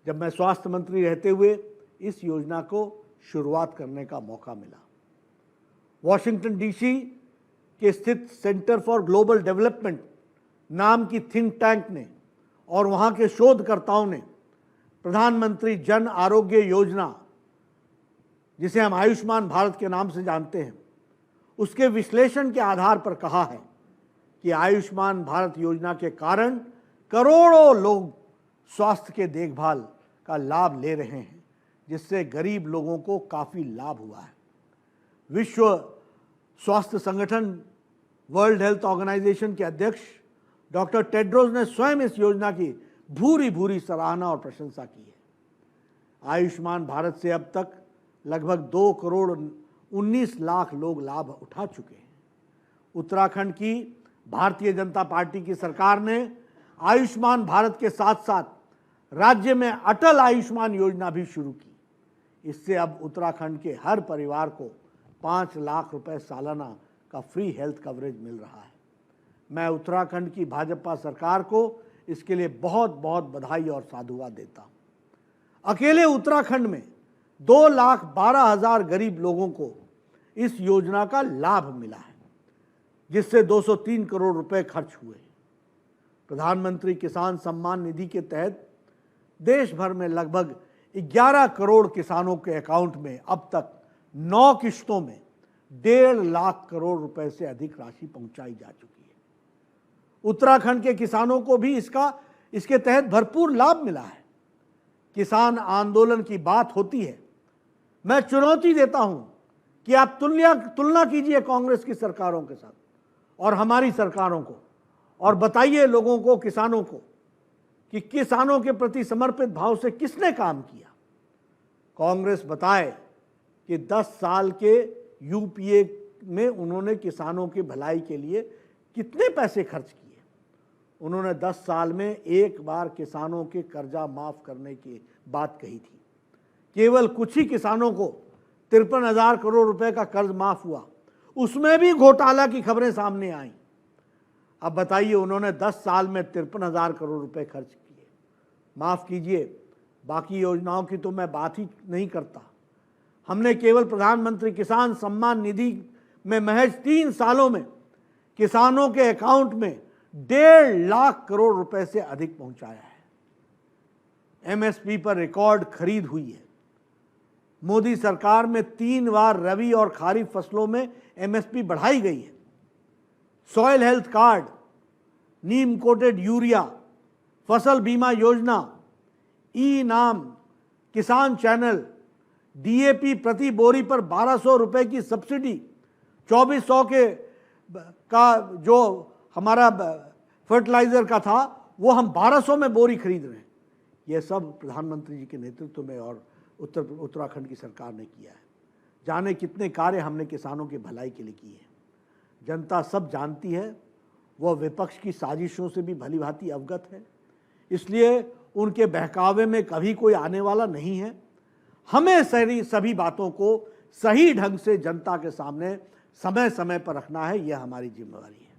जब मैं स्वास्थ्य मंत्री रहते हुए इस योजना को शुरुआत करने का मौका मिला। वॉशिंगटन डीसी के स्थित सेंटर फॉर ग्लोबल डेवलपमेंट नाम की थिंक टैंक ने और वहाँ के शोधकर्ताओं ने प्रधानमंत्री जन आरोग्य योजना, जिसे हम आयुष्मान भारत के नाम से जानते हैं, उसके विश्लेषण के आधार पर कहा है कि आयुष्मान भारत योजना के कारण करोड़ों लोग स्वास्थ्य के देखभाल का लाभ ले रहे हैं, जिससे गरीब लोगों को काफ़ी लाभ हुआ है। विश्व स्वास्थ्य संगठन वर्ल्ड हेल्थ ऑर्गेनाइजेशन के अध्यक्ष डॉक्टर टेड्रोस ने स्वयं इस योजना की भूरी भूरी सराहना और प्रशंसा की है। आयुष्मान भारत से अब तक लगभग 2 करोड़ 19 लाख लोग लाभ उठा चुके हैं। उत्तराखंड की भारतीय जनता पार्टी की सरकार ने आयुष्मान भारत के साथ साथ राज्य में अटल आयुष्मान योजना भी शुरू की। इससे अब उत्तराखंड के हर परिवार को 5 लाख रुपए सालाना का फ्री हेल्थ कवरेज मिल रहा है। मैं उत्तराखंड की भाजपा सरकार को इसके लिए बहुत बहुत बधाई और साधुवाद देता हूँ। अकेले उत्तराखंड में 2,12,000 गरीब लोगों को इस योजना का लाभ मिला है, जिससे 203 करोड़ रुपए खर्च हुए। प्रधानमंत्री किसान सम्मान निधि के तहत देश भर में लगभग 11 करोड़ किसानों के अकाउंट में अब तक 9 किश्तों में 1.5 लाख करोड़ रुपए से अधिक राशि पहुंचाई जा चुकी है। उत्तराखंड के किसानों को भी इसके तहत भरपूर लाभ मिला है। किसान आंदोलन की बात होती है, मैं चुनौती देता हूं कि आप तुलना कीजिए कांग्रेस की सरकारों के साथ और हमारी सरकारों को, और बताइए लोगों को, किसानों को, कि किसानों के प्रति समर्पित भाव से किसने काम किया। कांग्रेस बताए कि 10 साल के यूपीए में उन्होंने किसानों की भलाई के लिए कितने पैसे खर्च किए। उन्होंने 10 साल में एक बार किसानों के कर्जा माफ करने की बात कही थी। केवल कुछ ही किसानों को 53,000 करोड़ रुपए का कर्ज माफ हुआ, उसमें भी घोटाला की खबरें सामने आईं। अब बताइए, उन्होंने 10 साल में 53,000 करोड़ रुपए खर्च किए। माफ कीजिए, बाकी योजनाओं की तो मैं बात ही नहीं करता। हमने केवल प्रधानमंत्री किसान सम्मान निधि में महज 3 सालों में किसानों के अकाउंट में 1.5 लाख करोड़ रुपए से अधिक पहुंचाया है। एमएसपी पर रिकॉर्ड खरीद हुई है। मोदी सरकार में 3 बार रबी और खरीफ फसलों में एमएसपी बढ़ाई गई है। सॉइल हेल्थ कार्ड, नीम कोटेड यूरिया, फसल बीमा योजना, ई नाम, किसान चैनल, डीएपी प्रति बोरी पर 1200 रुपए की सब्सिडी, 2400 का जो हमारा फर्टिलाइजर का था वो हम 1200 में बोरी खरीद रहे हैं। यह सब प्रधानमंत्री जी के नेतृत्व में और उत्तराखंड की सरकार ने किया है। जाने कितने कार्य हमने किसानों की भलाई के लिए किए हैं। जनता सब जानती है, वह विपक्ष की साजिशों से भी भली भांति अवगत है, इसलिए उनके बहकावे में कभी कोई आने वाला नहीं है। हमें सभी बातों को सही ढंग से जनता के सामने समय समय पर रखना है, यह हमारी जिम्मेवारी है।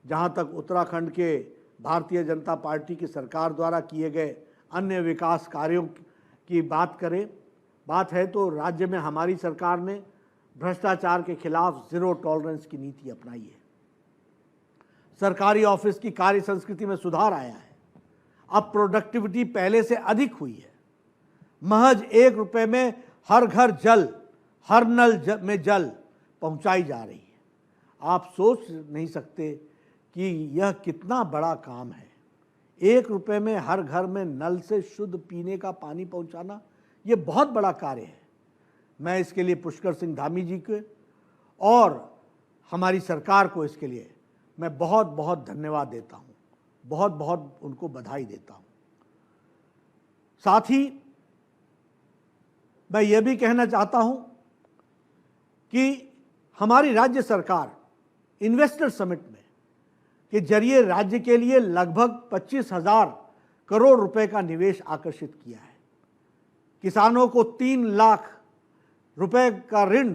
जहाँ तक उत्तराखंड के भारतीय जनता पार्टी की सरकार द्वारा किए गए अन्य विकास कार्यों की बात है तो राज्य में हमारी सरकार ने भ्रष्टाचार के खिलाफ जीरो टॉलरेंस की नीति अपनाई है। सरकारी ऑफिस की कार्य संस्कृति में सुधार आया है। अब प्रोडक्टिविटी पहले से अधिक हुई है। महज 1 रुपए में हर घर जल, हर नल में जल पहुंचाई जा रही है। आप सोच नहीं सकते कि यह कितना बड़ा काम है। 1 रुपए में हर घर में नल से शुद्ध पीने का पानी पहुंचाना, यह बहुत बड़ा कार्य है। मैं इसके लिए पुष्कर सिंह धामी जी के और हमारी सरकार को इसके लिए मैं बहुत बहुत धन्यवाद देता हूं, बहुत बहुत उनको बधाई देता हूं। साथ ही मैं यह भी कहना चाहता हूं कि हमारी राज्य सरकार इन्वेस्टर समिट में के जरिए राज्य के लिए लगभग 25,000 करोड़ रुपए का निवेश आकर्षित किया है। किसानों को 3 लाख रुपए का ऋण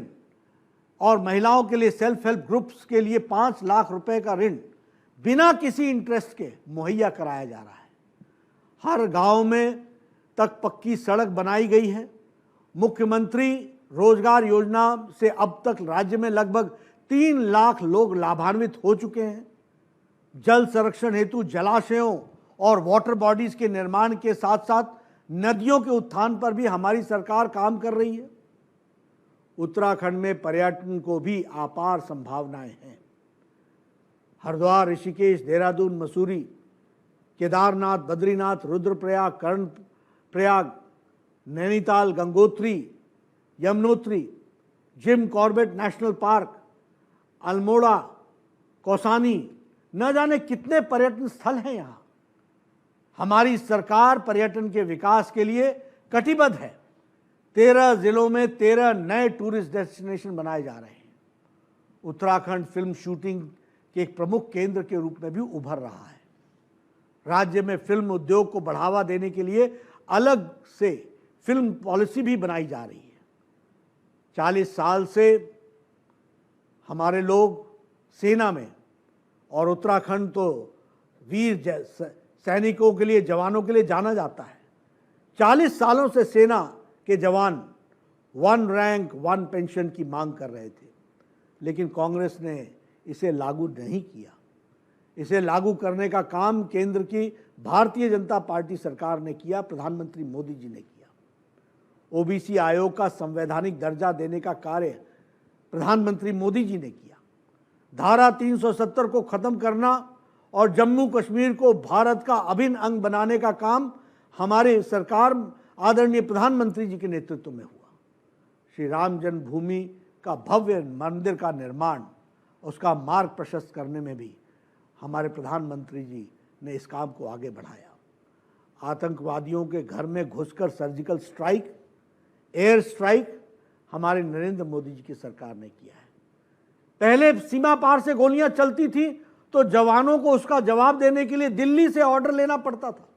और महिलाओं के लिए सेल्फ हेल्प ग्रुप्स के लिए 5 लाख रुपए का ऋण बिना किसी इंटरेस्ट के मुहैया कराया जा रहा है। हर गांव में तक पक्की सड़क बनाई गई है। मुख्यमंत्री रोजगार योजना से अब तक राज्य में लगभग 3 लाख लोग लाभान्वित हो चुके हैं। जल संरक्षण हेतु जलाशयों और वाटर बॉडीज के निर्माण के साथ साथ नदियों के उत्थान पर भी हमारी सरकार काम कर रही है। उत्तराखंड में पर्यटन को भी अपार संभावनाएं हैं। Haridwar, Rishikesh, Dehradun, Mussoorie, Kedarnath, Badrinath, Rudraprayag, Karnaprayag, Nainital, Gangotri, Yamunotri, Jim Corbett national park, Almora, Kausani, न जाने कितने पर्यटन स्थल हैं। यहाँ हमारी सरकार पर्यटन के विकास के लिए कटिबद्ध है। 13 जिलों में 13 नए टूरिस्ट डेस्टिनेशन बनाए जा रहे हैं। उत्तराखंड फिल्म शूटिंग के एक प्रमुख केंद्र के रूप में भी उभर रहा है। राज्य में फिल्म उद्योग को बढ़ावा देने के लिए अलग से फिल्म पॉलिसी भी बनाई जा रही है। 40 साल से हमारे लोग सेना में, और उत्तराखंड तो वीर सैनिकों के लिए, जवानों के लिए जाना जाता है। 40 सालों से सेना के जवान 1 रैंक 1 पेंशन की मांग कर रहे थे, लेकिन कांग्रेस ने इसे लागू नहीं किया। इसे लागू करने का काम केंद्र की भारतीय जनता पार्टी सरकार ने किया, प्रधानमंत्री मोदी जी ने किया। ओबीसी आयोग का संवैधानिक दर्जा देने का कार्य प्रधानमंत्री मोदी जी ने किया। धारा 370 को खत्म करना और जम्मू कश्मीर को भारत का अभिन्न अंग बनाने का काम हमारी सरकार आदरणीय प्रधानमंत्री जी के नेतृत्व में हुआ। श्री राम जन्मभूमि का भव्य मंदिर का निर्माण, उसका मार्ग प्रशस्त करने में भी हमारे प्रधानमंत्री जी ने इस काम को आगे बढ़ाया। आतंकवादियों के घर में घुसकर सर्जिकल स्ट्राइक, एयर स्ट्राइक हमारे नरेंद्र मोदी जी की सरकार ने किया है। पहले सीमा पार से गोलियां चलती थी तो जवानों को उसका जवाब देने के लिए दिल्ली से ऑर्डर लेना पड़ता था।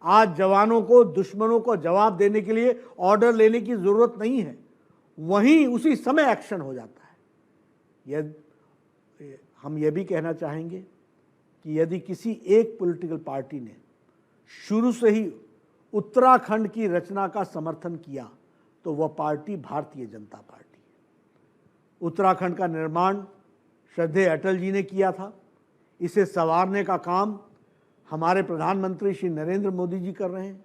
आज जवानों को दुश्मनों को जवाब देने के लिए ऑर्डर लेने की जरूरत नहीं है, वहीं उसी समय एक्शन हो जाता है। हम यह भी कहना चाहेंगे कि यदि किसी एक पॉलिटिकल पार्टी ने शुरू से ही उत्तराखंड की रचना का समर्थन किया तो वह पार्टी भारतीय जनता पार्टी है। उत्तराखंड का निर्माण श्रद्धेय अटल जी ने किया था। इसे संवारने का काम हमारे प्रधानमंत्री श्री नरेंद्र मोदी जी कर रहे हैं।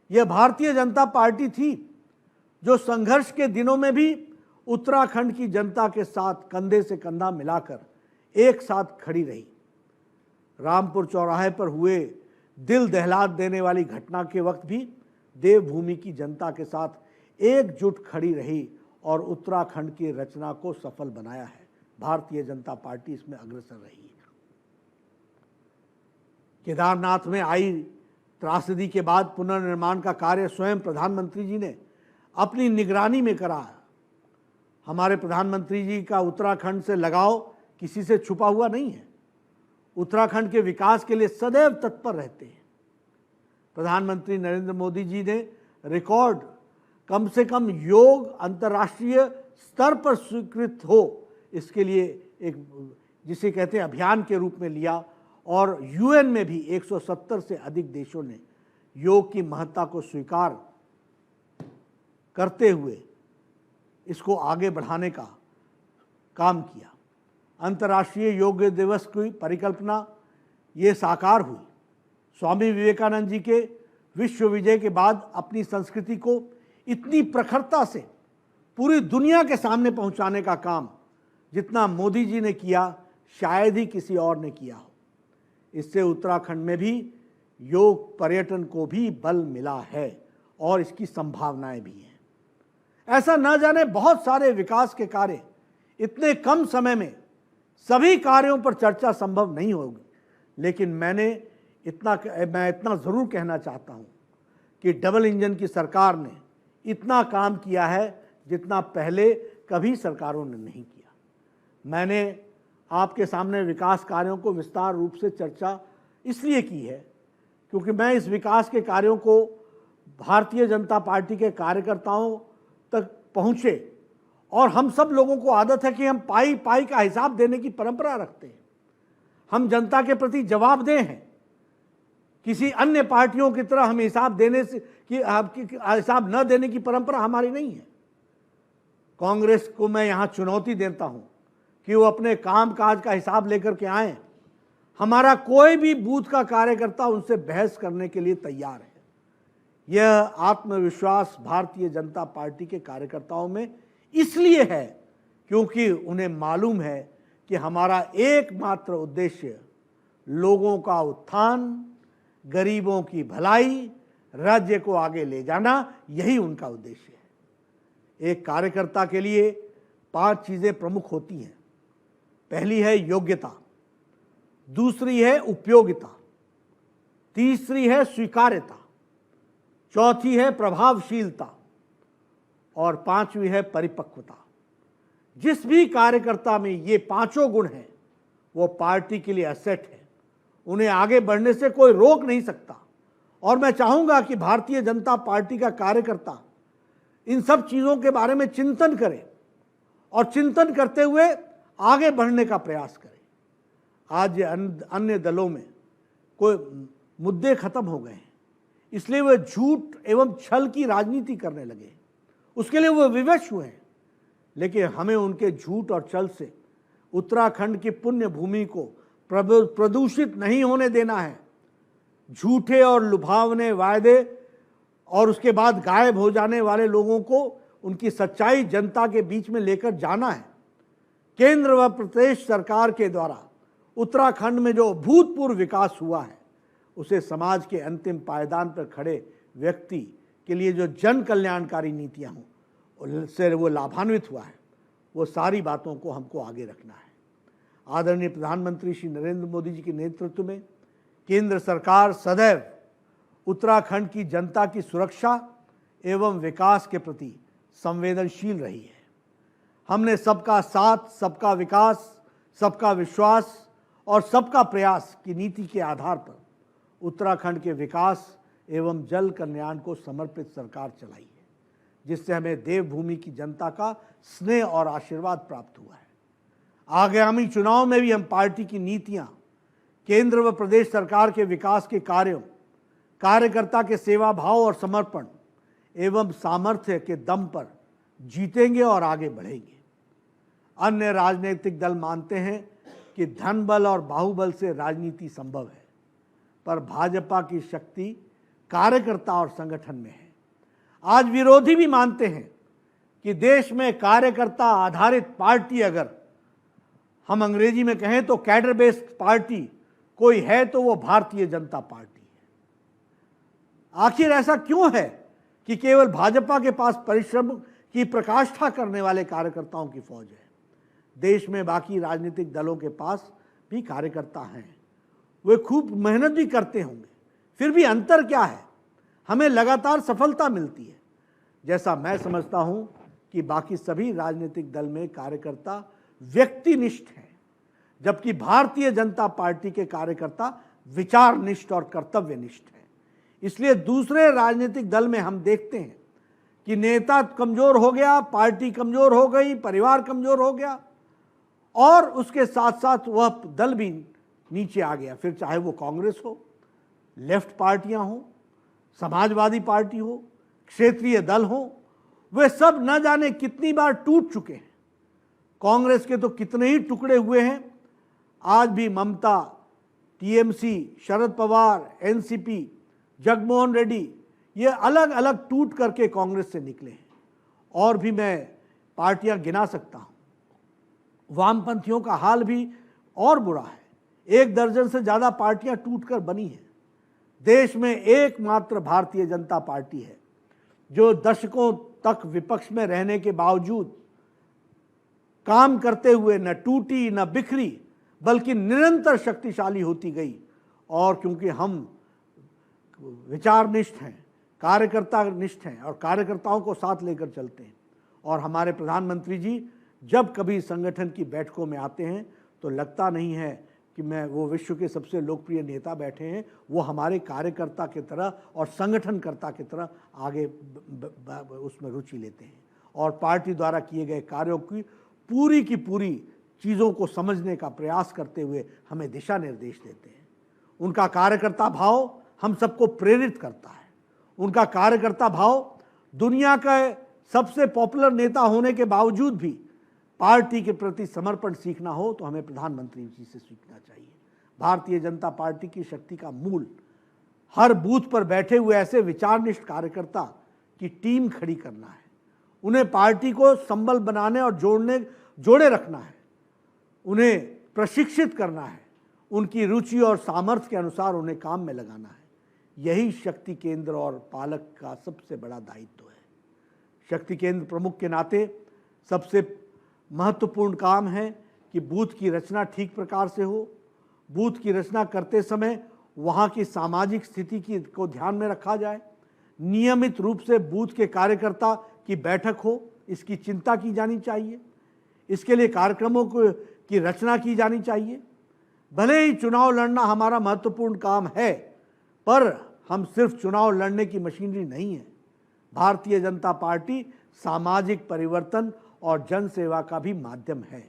यह भारतीय जनता पार्टी थी जो संघर्ष के दिनों में भी उत्तराखंड की जनता के साथ कंधे से कंधा मिलाकर एक साथ खड़ी रही। रामपुर चौराहे पर हुए दिल दहला देने वाली घटना के वक्त भी देवभूमि की जनता के साथ एकजुट खड़ी रही और उत्तराखंड की रचना को सफल बनाया है। भारतीय जनता पार्टी इसमें अग्रसर रही है। केदारनाथ में आई त्रासदी के बाद पुनर्निर्माण का कार्य स्वयं प्रधानमंत्री जी ने अपनी निगरानी में करा। हमारे प्रधानमंत्री जी का उत्तराखंड से लगाव किसी से छुपा हुआ नहीं है। उत्तराखंड के विकास के लिए सदैव तत्पर रहते हैं। प्रधानमंत्री नरेंद्र मोदी जी ने रिकॉर्ड कम से कम योग अंतर्राष्ट्रीय स्तर पर स्वीकृत हो, इसके लिए एक जिसे कहते हैं अभियान के रूप में लिया और यूएन में भी 170 से अधिक देशों ने योग की महत्ता को स्वीकार करते हुए इसको आगे बढ़ाने का काम किया। अंतर्राष्ट्रीय योग दिवस की परिकल्पना ये साकार हुई। स्वामी विवेकानंद जी के विश्व विजय के बाद अपनी संस्कृति को इतनी प्रखरता से पूरी दुनिया के सामने पहुंचाने का काम जितना मोदी जी ने किया शायद ही किसी और ने किया हो। इससे उत्तराखंड में भी योग पर्यटन को भी बल मिला है और इसकी संभावनाएं भी हैं। ऐसा न जाने बहुत सारे विकास के कार्य इतने कम समय में सभी कार्यों पर चर्चा संभव नहीं होगी, लेकिन मैं इतना ज़रूर कहना चाहता हूं कि डबल इंजन की सरकार ने इतना काम किया है जितना पहले कभी सरकारों ने नहीं किया। मैंने आपके सामने विकास कार्यों को विस्तार रूप से चर्चा इसलिए की है क्योंकि मैं इस विकास के कार्यों को भारतीय जनता पार्टी के कार्यकर्ताओं तक पहुँचे और हम सब लोगों को आदत है कि हम पाई पाई का हिसाब देने की परंपरा रखते हैं। हम जनता के प्रति जवाबदेह हैं। किसी अन्य पार्टियों की तरह हम हिसाब देने से कि हिसाब न देने की परंपरा हमारी नहीं है। कांग्रेस को मैं यहाँ चुनौती देता हूँ कि वो अपने काम काज का हिसाब लेकर के आएं। हमारा कोई भी बूथ का कार्यकर्ता उनसे बहस करने के लिए तैयार है। यह आत्मविश्वास भारतीय जनता पार्टी के कार्यकर्ताओं में इसलिए है क्योंकि उन्हें मालूम है कि हमारा एकमात्र उद्देश्य लोगों का उत्थान, गरीबों की भलाई, राज्य को आगे ले जाना, यही उनका उद्देश्य है। एक कार्यकर्ता के लिए 5 चीज़ें प्रमुख होती हैं। पहली है योग्यता, दूसरी है उपयोगिता, तीसरी है स्वीकार्यता, चौथी है प्रभावशीलता और 5वीं है परिपक्वता। जिस भी कार्यकर्ता में ये 5 गुण हैं वो पार्टी के लिए एसेट है। उन्हें आगे बढ़ने से कोई रोक नहीं सकता और मैं चाहूँगा कि भारतीय जनता पार्टी का कार्यकर्ता इन सब चीज़ों के बारे में चिंतन करे और चिंतन करते हुए आगे बढ़ने का प्रयास करे। आज अन्य दलों में कोई मुद्दे खत्म हो गए हैं, इसलिए वे झूठ एवं छल की राजनीति करने लगे। उसके लिए वो विवश हुए हैं, लेकिन हमें उनके झूठ और छल से उत्तराखंड की पुण्य भूमि को प्रदूषित नहीं होने देना है। झूठे और लुभावने वायदे और उसके बाद गायब हो जाने वाले लोगों को उनकी सच्चाई जनता के बीच में लेकर जाना है। केंद्र व प्रदेश सरकार के द्वारा उत्तराखंड में जो अभूतपूर्व विकास हुआ है उसे समाज के अंतिम पायदान पर खड़े व्यक्ति के लिए जो जन कल्याणकारी नीतियाँ हों उससे वो लाभान्वित हुआ है, वो सारी बातों को हमको आगे रखना है। आदरणीय प्रधानमंत्री श्री नरेंद्र मोदी जी के नेतृत्व में केंद्र सरकार सदैव उत्तराखंड की जनता की सुरक्षा एवं विकास के प्रति संवेदनशील रही है। हमने सबका साथ, सबका विकास, सबका विश्वास और सबका प्रयास की नीति के आधार पर उत्तराखंड के विकास एवं जल कल्याण को समर्पित सरकार चलाई है, जिससे हमें देवभूमि की जनता का स्नेह और आशीर्वाद प्राप्त हुआ है। आगामी चुनाव में भी हम पार्टी की नीतियां, केंद्र व प्रदेश सरकार के विकास के कार्यों, कार्यकर्ता के सेवा भाव और समर्पण एवं सामर्थ्य के दम पर जीतेंगे और आगे बढ़ेंगे। अन्य राजनीतिक दल मानते हैं कि धन बल और बाहुबल से राजनीति संभव है, पर भाजपा की शक्ति कार्यकर्ता और संगठन में है। आज विरोधी भी मानते हैं कि देश में कार्यकर्ता आधारित पार्टी, अगर हम अंग्रेजी में कहें तो कैडर बेस्ड पार्टी कोई है तो वो भारतीय जनता पार्टी है। आखिर ऐसा क्यों है कि केवल भाजपा के पास परिश्रम की प्रकाष्ठा करने वाले कार्यकर्ताओं की फौज है? देश में बाकी राजनीतिक दलों के पास भी कार्यकर्ता हैं, वे खूब मेहनत भी करते होंगे, फिर भी अंतर क्या है? हमें लगातार सफलता मिलती है। जैसा मैं समझता हूं कि बाकी सभी राजनीतिक दल में कार्यकर्ता व्यक्तिनिष्ठ हैं, जबकि भारतीय जनता पार्टी के कार्यकर्ता विचारनिष्ठ और कर्तव्यनिष्ठ हैं। इसलिए दूसरे राजनीतिक दल में हम देखते हैं कि नेता कमजोर हो गया, पार्टी कमजोर हो गई, परिवार कमजोर हो गया और उसके साथ साथ वह दल भी नीचे आ गया। फिर चाहे वो कांग्रेस हो, लेफ्ट पार्टियां हो, समाजवादी पार्टी हो, क्षेत्रीय दल हो, वे सब न जाने कितनी बार टूट चुके हैं। कांग्रेस के तो कितने ही टुकड़े हुए हैं। आज भी ममता, टीएमसी, शरद पवार, एनसीपी, जगनमोहन रेड्डी, ये अलग अलग टूट करके कांग्रेस से निकले हैं। और भी मैं पार्टियां गिना सकता हूं। वामपंथियों का हाल भी और बुरा है। 1 दर्जन से ज़्यादा पार्टियां टूटकर बनी हैं। देश में एकमात्र भारतीय जनता पार्टी है जो दशकों तक विपक्ष में रहने के बावजूद काम करते हुए न टूटी न बिखरी, बल्कि निरंतर शक्तिशाली होती गई। और क्योंकि हम विचारनिष्ठ हैं, कार्यकर्ता निष्ठ हैं और कार्यकर्ताओं को साथ लेकर चलते हैं, और हमारे प्रधानमंत्री जी जब कभी संगठन की बैठकों में आते हैं तो लगता नहीं है कि मैं वो विश्व के सबसे लोकप्रिय नेता बैठे हैं। वो हमारे कार्यकर्ता की तरह और संगठनकर्ता की तरह आगे उसमें रुचि लेते हैं और पार्टी द्वारा किए गए कार्यों की पूरी चीज़ों को समझने का प्रयास करते हुए हमें दिशा निर्देश देते हैं। उनका कार्यकर्ता भाव हम सबको प्रेरित करता है। उनका कार्यकर्ता भाव दुनिया का सबसे पॉपुलर नेता होने के बावजूद भी पार्टी के प्रति समर्पण सीखना हो तो हमें प्रधानमंत्री जी से सीखना चाहिए। भारतीय जनता पार्टी की शक्ति का मूल हर बूथ पर बैठे हुए ऐसे विचारनिष्ठ कार्यकर्ता की टीम खड़ी करना है। उन्हें पार्टी को संबल बनाने और जोड़े रखना है। उन्हें प्रशिक्षित करना है। उनकी रुचि और सामर्थ्य के अनुसार उन्हें काम में लगाना है। यही शक्ति केंद्र और पालक का सबसे बड़ा दायित्व है। शक्ति केंद्र प्रमुख के नाते सबसे महत्वपूर्ण काम है कि बूथ की रचना ठीक प्रकार से हो। बूथ की रचना करते समय वहाँ की सामाजिक स्थिति को ध्यान में रखा जाए। नियमित रूप से बूथ के कार्यकर्ता की बैठक हो, इसकी चिंता की जानी चाहिए। इसके लिए कार्यक्रमों की रचना की जानी चाहिए। भले ही चुनाव लड़ना हमारा महत्वपूर्ण काम है, पर हम सिर्फ चुनाव लड़ने की मशीनरी नहीं है। भारतीय जनता पार्टी सामाजिक परिवर्तन और जन सेवा का भी माध्यम है।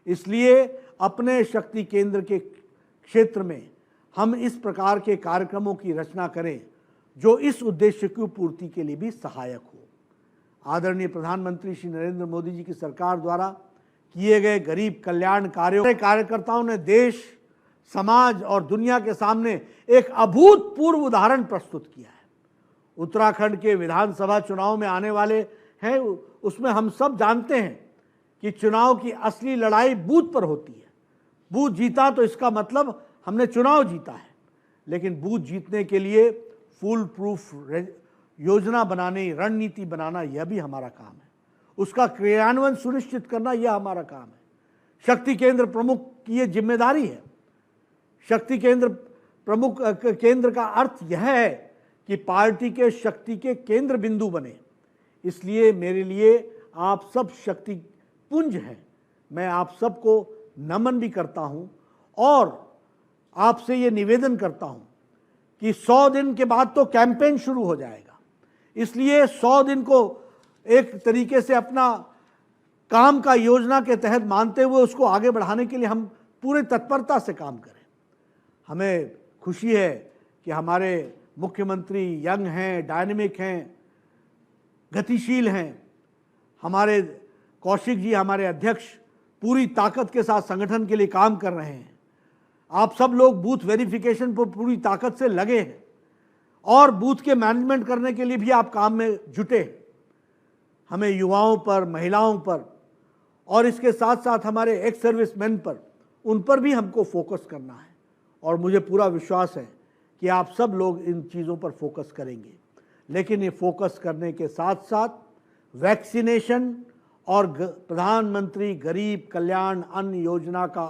इसलिए अपने शक्ति केंद्र के क्षेत्र में हम इस प्रकार के कार्यक्रमों की रचना करें जो इस उद्देश्य की पूर्ति के लिए भी सहायक हो। आदरणीय प्रधानमंत्री श्री नरेंद्र मोदी जी की सरकार द्वारा किए गए गरीब कल्याण कार्यों कार्यकर्ताओं ने देश, समाज और दुनिया के सामने एक अभूतपूर्व उदाहरण प्रस्तुत किया है। उत्तराखंड के विधानसभा चुनाव में आने वाले हैं, उसमें हम सब जानते हैं कि चुनाव की असली लड़ाई बूथ पर होती है। बूथ जीता तो इसका मतलब हमने चुनाव जीता है, लेकिन बूथ जीतने के लिए फुल प्रूफ योजना बनाने, रणनीति बनाना, यह भी हमारा काम है। उसका क्रियान्वयन सुनिश्चित करना यह हमारा काम है। शक्ति केंद्र प्रमुख की यह जिम्मेदारी है। शक्ति केंद्र प्रमुख केंद्र का अर्थ यह है कि पार्टी के शक्ति के केंद्र बिंदु बने। इसलिए मेरे लिए आप सब शक्ति पुंज हैं। मैं आप सबको नमन भी करता हूं और आपसे ये निवेदन करता हूं कि 100 दिन के बाद तो कैंपेन शुरू हो जाएगा। इसलिए 100 दिन को एक तरीके से अपना काम का योजना के तहत मानते हुए उसको आगे बढ़ाने के लिए हम पूरे तत्परता से काम करें। हमें खुशी है कि हमारे मुख्यमंत्री यंग हैं, डायनेमिक हैं, गतिशील हैं। हमारे कौशिक जी, हमारे अध्यक्ष, पूरी ताकत के साथ संगठन के लिए काम कर रहे हैं। आप सब लोग बूथ वेरिफिकेशन पर पूरी ताकत से लगे हैं और बूथ के मैनेजमेंट करने के लिए भी आप काम में जुटे हैं। हमें युवाओं पर, महिलाओं पर और इसके साथ साथ हमारे एक्स सर्विसमैन पर, उन पर भी हमको फोकस करना है और मुझे पूरा विश्वास है कि आप सब लोग इन चीज़ों पर फोकस करेंगे। लेकिन ये फोकस करने के साथ साथ वैक्सीनेशन और प्रधानमंत्री गरीब कल्याण अन्न योजना का